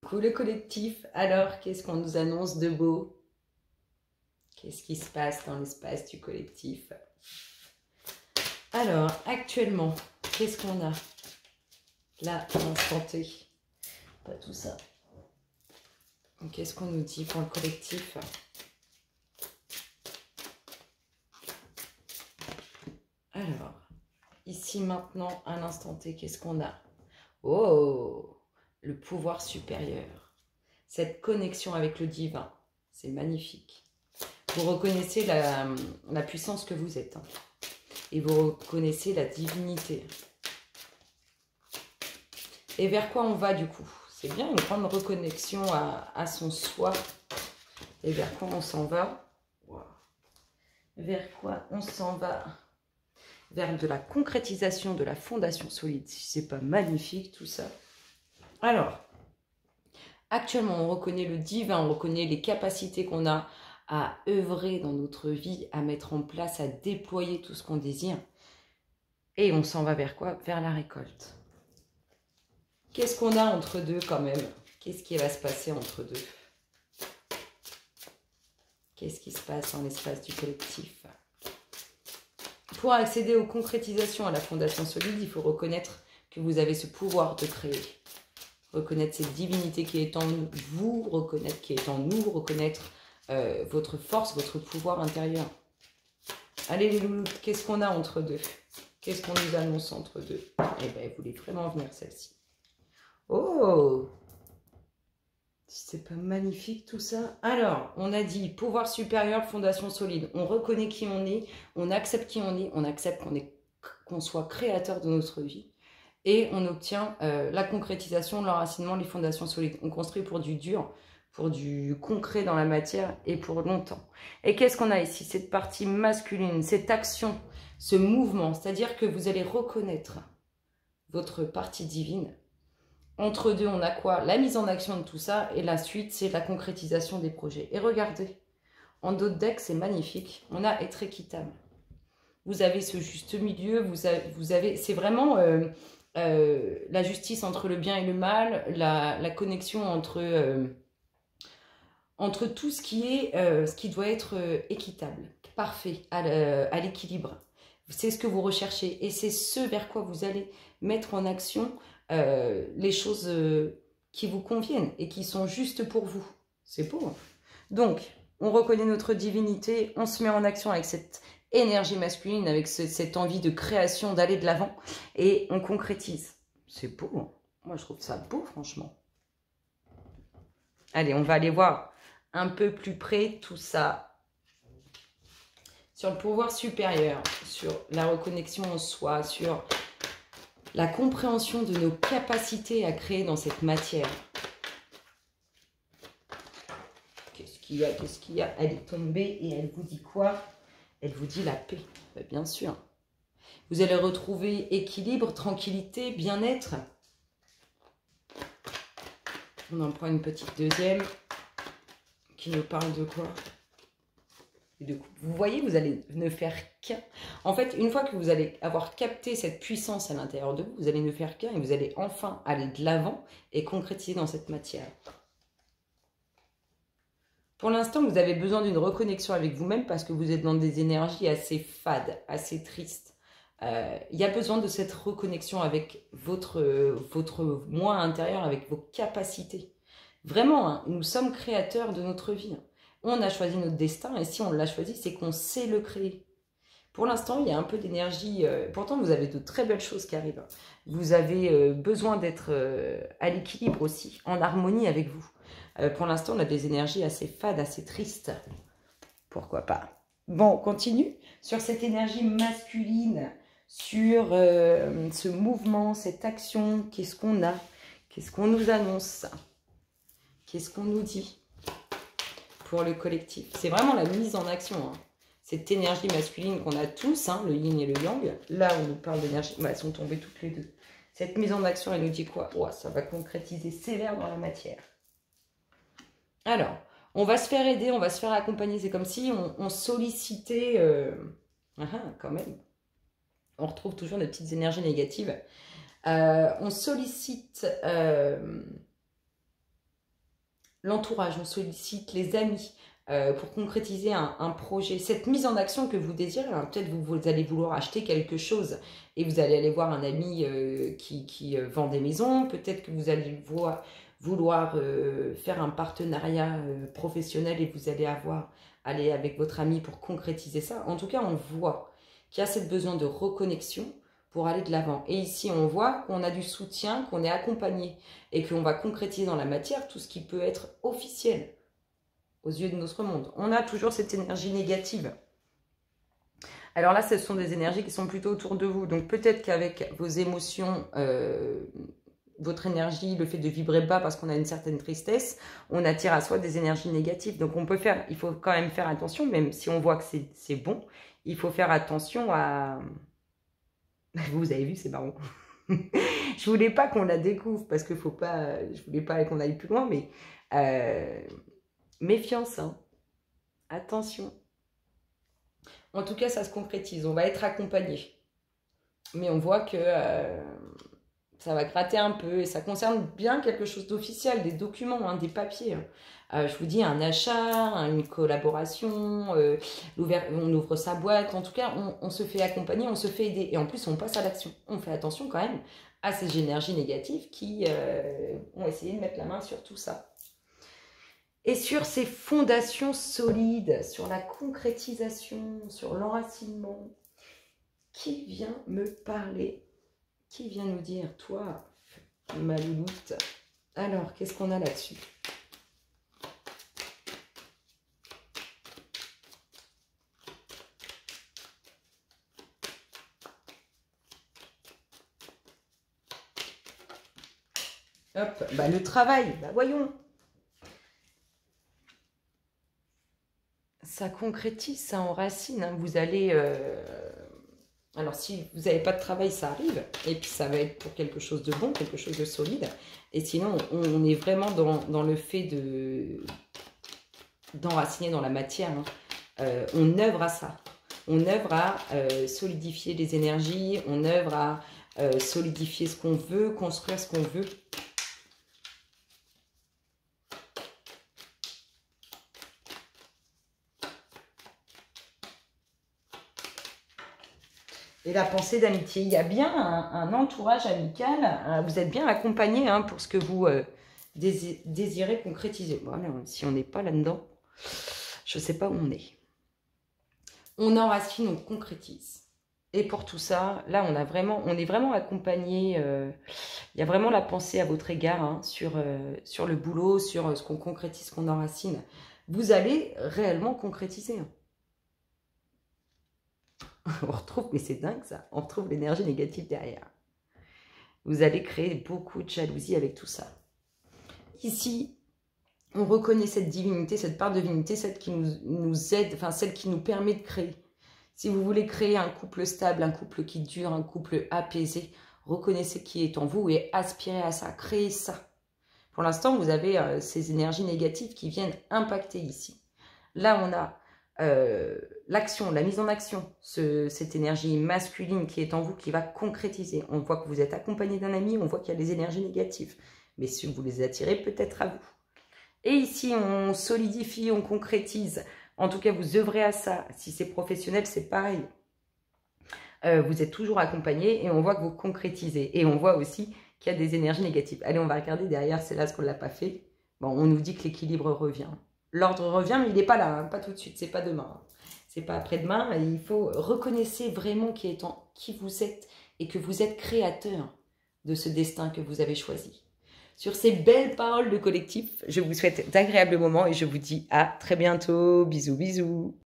Coucou le collectif, alors qu'est-ce qu'on nous annonce de beau? Qu'est-ce qui se passe dans l'espace du collectif? Alors, actuellement, qu'est-ce qu'on a? Là, à l'instant T. Pas tout ça. Qu'est-ce qu'on nous dit pour le collectif? Alors, ici, maintenant, à l'instant T, qu'est-ce qu'on a? Oh, le pouvoir supérieur. Cette connexion avec le divin, c'est magnifique. Vous reconnaissez la puissance que vous êtes. Et vous reconnaissez la divinité. Et vers quoi on va du coup? C'est bien une grande reconnexion à son soi. Et vers quoi on s'en va? Wow. Vers quoi on s'en va? Vers de la concrétisation de la fondation solide. Si c'est pas magnifique tout ça. Alors, actuellement on reconnaît le divin, on reconnaît les capacités qu'on a à œuvrer dans notre vie, à mettre en place, à déployer tout ce qu'on désire. Et on s'en va vers quoi? Vers la récolte. Qu'est-ce qu'on a entre deux quand même? Qu'est-ce qui va se passer entre deux? Qu'est-ce qui se passe dans l'espace du collectif? Pour accéder aux concrétisations à la fondation solide, il faut reconnaître que vous avez ce pouvoir de créer. Reconnaître cette divinité qui est en vous, reconnaître qui est en nous, reconnaître votre force, votre pouvoir intérieur. Allez les loulous, qu'est-ce qu'on a entre deux? Qu'est-ce qu'on nous annonce entre deux? Eh bien, elle voulait vraiment venir celle-ci. Oh! C'est pas magnifique tout ça? Alors, on a dit pouvoir supérieur, fondation solide. On reconnaît qui on accepte qui on accepte qu'on soit créateur de notre vie. Et on obtient la concrétisation, l'enracinement, les fondations solides. On construit pour du dur, pour du concret dans la matière et pour longtemps. Et qu'est-ce qu'on a ici? Cette partie masculine, cette action, ce mouvement, c'est-à-dire que vous allez reconnaître votre partie divine. Entre deux, on a quoi? La mise en action de tout ça et la suite, c'est la concrétisation des projets. Et regardez, en d'autres decks, c'est magnifique. On a être équitable. Vous avez ce juste milieu, vous avez c'est vraiment la justice entre le bien et le mal, la connexion entre tout ce qui est, ce qui doit être équitable, parfait, à l'équilibre. C'est ce que vous recherchez et c'est ce vers quoi vous allez mettre en action les choses qui vous conviennent et qui sont justes pour vous. C'est beau. Hein? Donc, on reconnaît notre divinité, on se met en action avec cette énergie masculine, avec cette envie de création, d'aller de l'avant et on concrétise. C'est beau. Hein? Moi, je trouve ça beau, franchement. Allez, on va aller voir un peu plus près tout ça. Sur le pouvoir supérieur, sur la reconnexion en soi, sur la compréhension de nos capacités à créer dans cette matière. Qu'est-ce qu'il y a? Qu'est-ce qu'il y a? Elle est tombée et elle vous dit quoi? Elle vous dit la paix, bien sûr. Vous allez retrouver équilibre, tranquillité, bien-être. On en prend une petite deuxième qui nous parle de quoi? Vous voyez, vous allez ne faire qu'un. En fait, une fois que vous allez avoir capté cette puissance à l'intérieur de vous, vous allez ne faire qu'un et vous allez enfin aller de l'avant et concrétiser dans cette matière. Pour l'instant, vous avez besoin d'une reconnexion avec vous-même parce que vous êtes dans des énergies assez fades, assez tristes. Il y a besoin de cette reconnexion avec votre moi intérieur, avec vos capacités. Vraiment, hein, nous sommes créateurs de notre vie. Hein. On a choisi notre destin et si on l'a choisi, c'est qu'on sait le créer. Pour l'instant, il y a un peu d'énergie. Pourtant, vous avez de très belles choses qui arrivent. Vous avez besoin d'être à l'équilibre aussi, en harmonie avec vous. Pour l'instant, on a des énergies assez fades, assez tristes. Pourquoi pas? Bon, on continue sur cette énergie masculine, sur ce mouvement, cette action. Qu'est-ce qu'on a? Qu'est-ce qu'on nous annonce? Qu'est-ce qu'on nous dit pour le collectif? C'est vraiment la mise en action. Hein. Cette énergie masculine qu'on a tous, hein, le yin et le yang. Là, on nous parle d'énergie. Bah, elles sont tombées toutes les deux. Cette mise en action, elle nous dit quoi? Oh, ça va concrétiser sévère dans la matière. Alors, on va se faire aider, on va se faire accompagner. C'est comme si on sollicitait... quand même. On retrouve toujours des petites énergies négatives. On sollicite... l'entourage, on sollicite les amis pour concrétiser un projet. Cette mise en action que vous désirez, hein, peut-être vous allez vouloir acheter quelque chose et vous allez aller voir un ami qui vend des maisons, peut-être que vous allez vouloir faire un partenariat professionnel et vous allez aller avec votre ami pour concrétiser ça. En tout cas, on voit qu'il y a cette besoin de reconnexion pour aller de l'avant. Et ici, on voit qu'on a du soutien, qu'on est accompagné et qu'on va concrétiser dans la matière tout ce qui peut être officiel aux yeux de notre monde. On a toujours cette énergie négative. Alors là, ce sont des énergies qui sont plutôt autour de vous. Donc peut-être qu'avec vos émotions, votre énergie, le fait de vibrer bas parce qu'on a une certaine tristesse, on attire à soi des énergies négatives. Donc il faut quand même faire attention, même si on voit que c'est bon, il faut faire attention à... Vous avez vu, c'est marrant. Je voulais pas qu'on la découvre parce que je voulais pas qu'on aille plus loin, mais méfiance, hein. Attention. En tout cas, ça se concrétise. On va être accompagné, mais on voit que ça va gratter un peu et ça concerne bien quelque chose d'officiel, des documents, hein, des papiers. Je vous dis un achat, une collaboration, on ouvre sa boîte. En tout cas, on se fait accompagner, on se fait aider et en plus on passe à l'action. On fait attention quand même à ces énergies négatives qui ont essayé de mettre la main sur tout ça. Et sur ces fondations solides, sur la concrétisation, sur l'enracinement, qui vient me parler? Qui vient nous dire, toi, ma louloute? Alors, qu'est-ce qu'on a là-dessus? Hop, bah, le travail, bah, voyons. Ça concrétise, ça enracine. Hein. Vous allez... Alors, si vous n'avez pas de travail, ça arrive. Et puis, ça va être pour quelque chose de bon, quelque chose de solide. Et sinon, on est vraiment dans le fait d'enraciner dans la matière. Hein. On œuvre à ça. On œuvre à solidifier les énergies. On œuvre à solidifier ce qu'on veut, construire ce qu'on veut. Et la pensée d'amitié, il y a bien un entourage amical, vous êtes bien accompagné hein, pour ce que vous désirez concrétiser. Bon, mais si on n'est pas là-dedans, je ne sais pas où on est. On enracine, on concrétise. Et pour tout ça, là, on est vraiment accompagné. Il y a vraiment la pensée à votre égard hein, sur le boulot, sur ce qu'on concrétise, ce qu'on enracine. Vous allez réellement concrétiser. Hein. On retrouve, mais c'est dingue ça, on retrouve l'énergie négative derrière. Vous allez créer beaucoup de jalousie avec tout ça. Ici, on reconnaît cette divinité, cette part de divinité, celle qui nous aide, enfin celle qui nous permet de créer. Si vous voulez créer un couple stable, un couple qui dure, un couple apaisé, reconnaissez qui est en vous et aspirez à ça, créez ça. Pour l'instant, vous avez ces énergies négatives qui viennent impacter ici. Là, on a... l'action, la mise en action, cette énergie masculine qui est en vous, qui va concrétiser. On voit que vous êtes accompagné d'un ami, on voit qu'il y a des énergies négatives. Mais si vous les attirez, peut-être à vous. Et ici, on solidifie, on concrétise. En tout cas, vous œuvrez à ça. Si c'est professionnel, c'est pareil. Vous êtes toujours accompagné et on voit que vous concrétisez. Et on voit aussi qu'il y a des énergies négatives. Allez, on va regarder derrière, c'est là ce qu'on ne l'a pas fait. Bon, on nous dit que l'équilibre revient. L'ordre revient, mais il n'est pas là, hein, pas tout de suite, c'est pas demain. Hein. C'est pas après-demain. Il faut reconnaître vraiment qui vous êtes et que vous êtes créateur de ce destin que vous avez choisi. Sur ces belles paroles de collectif, je vous souhaite d'agréables moments et je vous dis à très bientôt. Bisous, bisous.